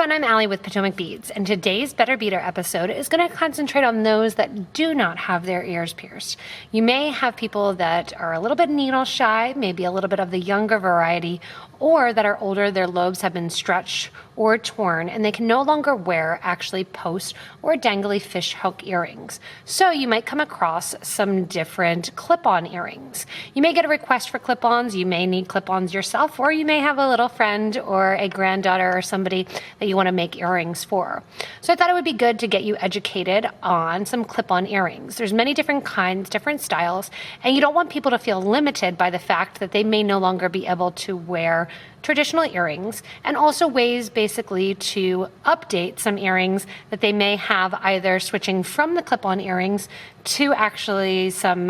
everyone, I'm Allie with Potomac Beads, and today's Better Beader episode is going to concentrate on those that do not have their ears pierced. You may have people that are a little bit needle shy, maybe a little bit of the younger variety, or that are older, their lobes have been stretched or torn, and they can no longer wear actually post or dangly fish hook earrings. So you might come across some different clip-on earrings. You may get a request for clip-ons, you may need clip-ons yourself, or you may have a little friend or a granddaughter or somebody that you want to make earrings for. So I thought it would be good to get you educated on some clip-on earrings. There's many different kinds, different styles, and you don't want people to feel limited by the fact that they may no longer be able to wear traditional earrings, and also ways basically to update some earrings that they may have, either switching from the clip-on earrings to actually some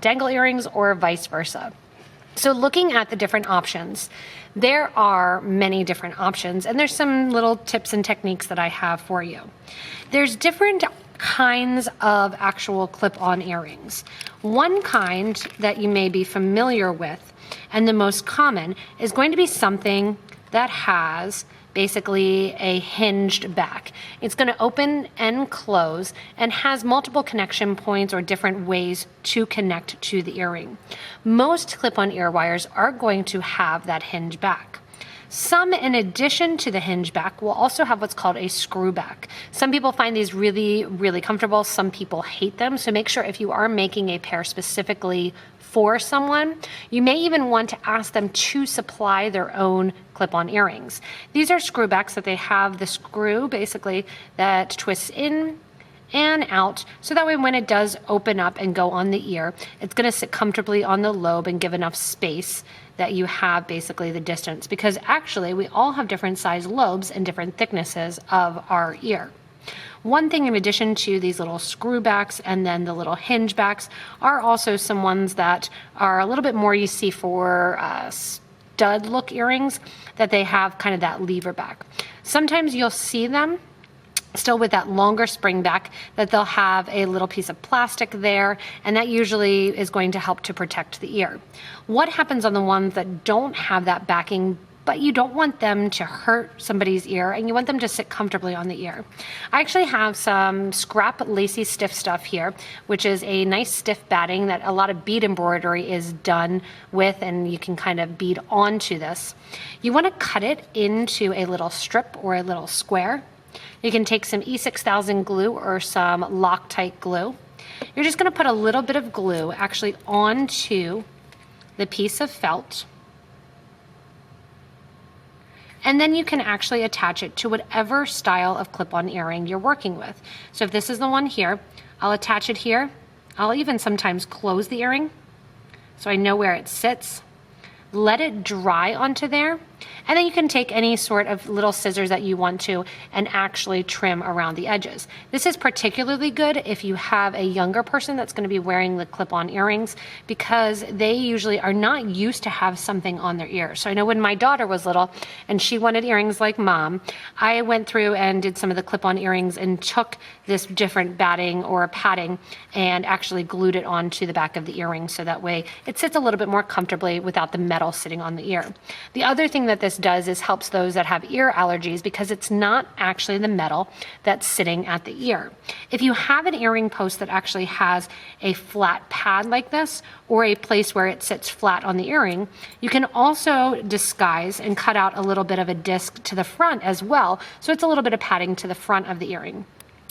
dangle earrings or vice versa. So looking at the different options, there are many different options, and there's some little tips and techniques that I have for you. There's different kinds of actual clip-on earrings. One kind that you may be familiar with, and the most common, is going to be something that has basically a hinged back. It's going to open and close and has multiple connection points or different ways to connect to the earring. Most clip-on ear wires are going to have that hinge back. Some, in addition to the hinge back, will also have what's called a screw back. Some people find these really, really comfortable. Some people hate them. So make sure if you are making a pair specifically for someone, you may even want to ask them to supply their own clip-on earrings. These are screw backs that they have the screw basically that twists in and out, so that way when it does open up and go on the ear, it's going to sit comfortably on the lobe and give enough space that you have basically the distance, because actually we all have different size lobes and different thicknesses of our ear. One thing in addition to these little screw backs and then the little hinge backs are also some ones that are a little bit more you see for stud look earrings, that they have kind of that lever back. Sometimes you'll see them still with that longer spring back, that they'll have a little piece of plastic there, and that usually is going to help to protect the ear. What happens on the ones that don't have that backing, but you don't want them to hurt somebody's ear and you want them to sit comfortably on the ear? I actually have some scrap lacy stiff stuff here, which is a nice stiff batting that a lot of bead embroidery is done with, and you can kind of bead onto this. You want to cut it into a little strip or a little square. You can take some E6000 glue or some Loctite glue. You're just going to put a little bit of glue actually onto the piece of felt, and then you can actually attach it to whatever style of clip-on earring you're working with. So if this is the one here, I'll attach it here. I'll even sometimes close the earring so I know where it sits. Let it dry onto there, and then you can take any sort of little scissors that you want to and actually trim around the edges. This is particularly good if you have a younger person that's going to be wearing the clip-on earrings, because they usually are not used to have something on their ear. So I know when my daughter was little and she wanted earrings like mom, I went through and did some of the clip-on earrings and took this different batting or padding and actually glued it onto the back of the earring, so that way it sits a little bit more comfortably without the metal sitting on the ear. The other thing that this does is helps those that have ear allergies, because it's not actually the metal that's sitting at the ear. If you have an earring post that actually has a flat pad like this, or a place where it sits flat on the earring, you can also disguise and cut out a little bit of a disc to the front as well, so it's a little bit of padding to the front of the earring.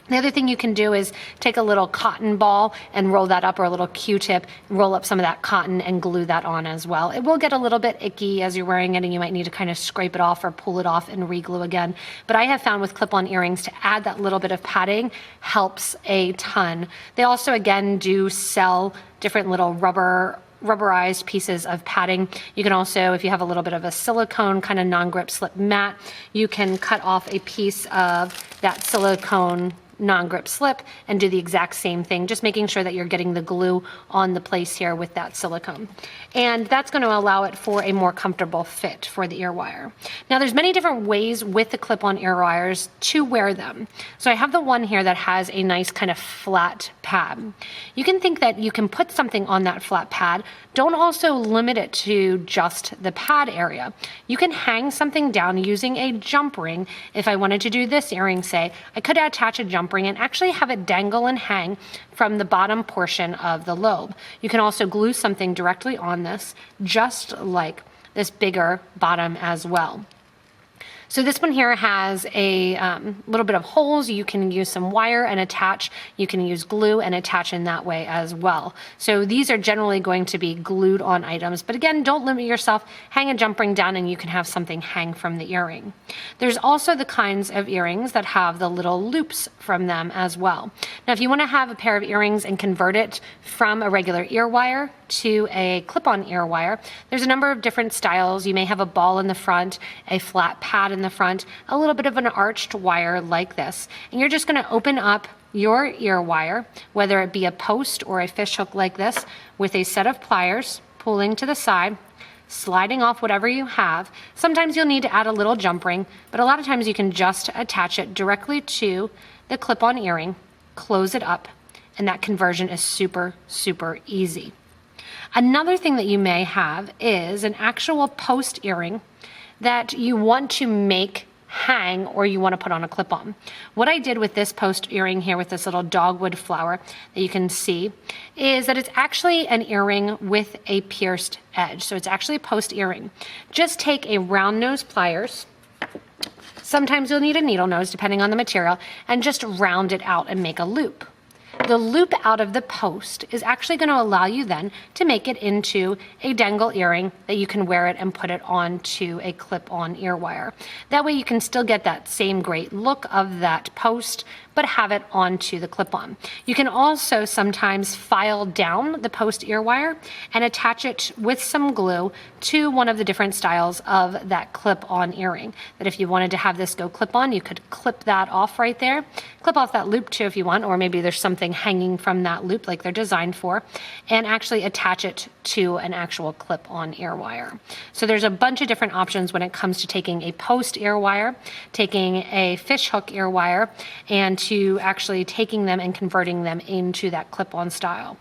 The other thing you can do is take a little cotton ball and roll that up, or a little Q-tip, roll up some of that cotton and glue that on as well. It will get a little bit icky as you're wearing it, and you might need to kind of scrape it off or pull it off and re-glue again. But I have found with clip-on earrings to add that little bit of padding helps a ton. They also, again, do sell different little rubberized pieces of padding. You can also, if you have a little bit of a silicone kind of non-grip slip mat, you can cut off a piece of that silicone non-grip slip and do the exact same thing, just making sure that you're getting the glue on the place here with that silicone. And that's going to allow it for a more comfortable fit for the ear wire. Now there's many different ways with the clip-on ear wires to wear them. So I have the one here that has a nice kind of flat pad. You can think that you can put something on that flat pad. Don't also limit it to just the pad area. You can hang something down using a jump ring. If I wanted to do this earring, say, I could attach a jump ring and actually have it dangle and hang from the bottom portion of the lobe. You can also glue something directly on this, just like this bigger bottom as well. So this one here has a little bit of holes. You can use some wire and attach. You can use glue and attach in that way as well. So these are generally going to be glued on items. But again, don't limit yourself. Hang a jump ring down and you can have something hang from the earring. There's also the kinds of earrings that have the little loops from them as well. Now, if you want to have a pair of earrings and convert it from a regular ear wire to a clip-on ear wire, there's a number of different styles. You may have a ball in the front, a flat pad in the front, a little bit of an arched wire like this. And you're just going to open up your ear wire, whether it be a post or a fish hook like this, with a set of pliers, pulling to the side, sliding off whatever you have. Sometimes you'll need to add a little jump ring, but a lot of times you can just attach it directly to the clip-on earring, close it up, and that conversion is super, super easy. Another thing that you may have is an actual post earring that you want to make hang or you want to put on a clip-on. What I did with this post earring here with this little dogwood flower that you can see is that it's actually an earring with a pierced edge. So it's actually a post earring. Just take a round nose pliers. Sometimes you'll need a needle nose depending on the material, and just round it out and make a loop. The loop out of the post is actually going to allow you then to make it into a dangle earring that you can wear it and put it onto a clip-on ear wire. That way you can still get that same great look of that post, but have it onto the clip-on. You can also sometimes file down the post ear wire and attach it with some glue to one of the different styles of that clip-on earring. That if you wanted to have this go clip-on, you could clip that off right there. Clip off that loop too if you want, or maybe there's something hanging from that loop like they're designed for, and actually attach it to an actual clip-on ear wire. So there's a bunch of different options when it comes to taking a post ear wire, taking a fish hook ear wire, and to actually taking them and converting them into that clip-on style.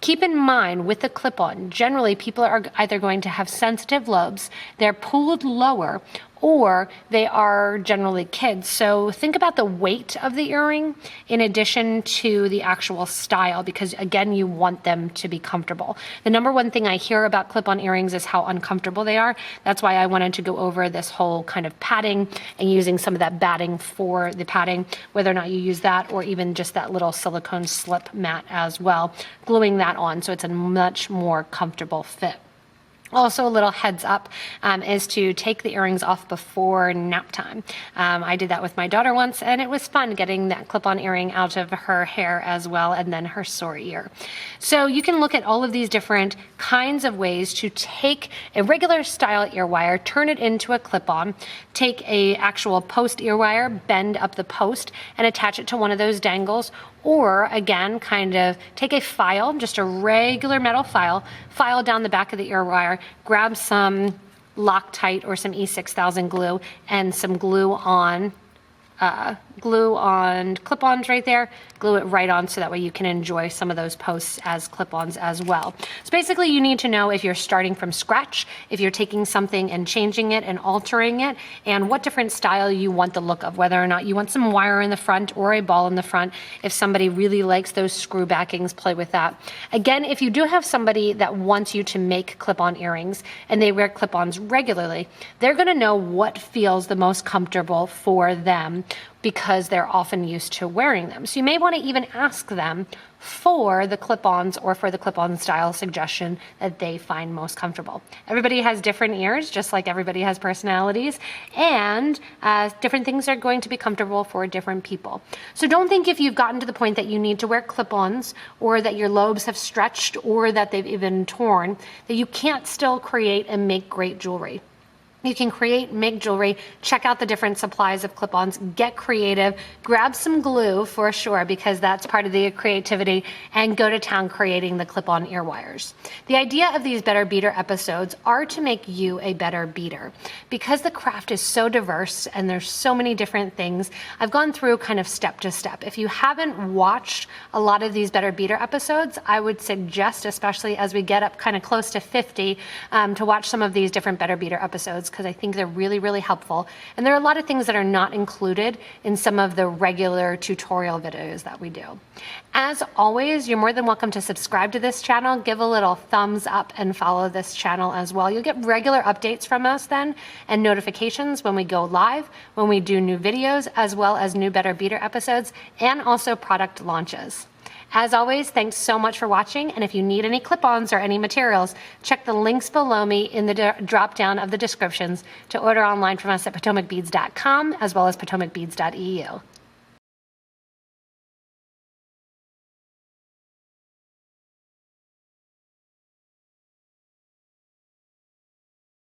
Keep in mind with the clip-on, generally people are either going to have sensitive lobes, they're pulled lower, or they are generally kids. So think about the weight of the earring in addition to the actual style, because again, you want them to be comfortable. The number one thing I hear about clip-on earrings is how uncomfortable they are. That's why I wanted to go over this whole kind of padding and using some of that batting for the padding, whether or not you use that or even just that little silicone slip mat as well, gluing that on so it's a much more comfortable fit. Also, a little heads up is to take the earrings off before nap time. I did that with my daughter once, and it was fun getting that clip-on earring out of her hair as well, and then her sore ear. So you can look at all of these different kinds of ways to take a regular style ear wire, turn it into a clip-on, take a actual post ear wire, bend up the post, and attach it to one of those dangles. Or again, kind of take a file, just a regular metal file down the back of the ear wire, grab some Loctite or some E6000 glue and some glue on clip-ons right there, glue it right on so that way you can enjoy some of those posts as clip-ons as well. So basically you need to know if you're starting from scratch, if you're taking something and changing it and altering it, and what different style you want the look of, whether or not you want some wire in the front or a ball in the front. If somebody really likes those screw backings, play with that. Again, if you do have somebody that wants you to make clip-on earrings and they wear clip-ons regularly, they're going to know what feels the most comfortable for them, because they're often used to wearing them. So you may want to even ask them for the clip-ons or for the clip-on style suggestion that they find most comfortable. Everybody has different ears, just like everybody has personalities, and different things are going to be comfortable for different people. So don't think if you've gotten to the point that you need to wear clip-ons or that your lobes have stretched or that they've even torn, that you can't still create and make great jewelry. You can create, make jewelry, check out the different supplies of clip-ons, get creative, grab some glue for sure, because that's part of the creativity, and go to town creating the clip-on ear wires. The idea of these Better Beader episodes are to make you a better beader. Because the craft is so diverse and there's so many different things, I've gone through kind of step to step. If you haven't watched a lot of these Better Beader episodes, I would suggest, especially as we get up kind of close to 50, to watch some of these different Better Beader episodes, because I think they're really, really helpful. And there are a lot of things that are not included in some of the regular tutorial videos that we do. As always, you're more than welcome to subscribe to this channel, give a little thumbs up, and follow this channel as well. You'll get regular updates from us then, and notifications when we go live, when we do new videos, as well as new Better Beader episodes, and also product launches. As always, thanks so much for watching, and if you need any clip-ons or any materials, check the links below me in the drop-down of the descriptions to order online from us at PotomacBeads.com as well as PotomacBeads.eu.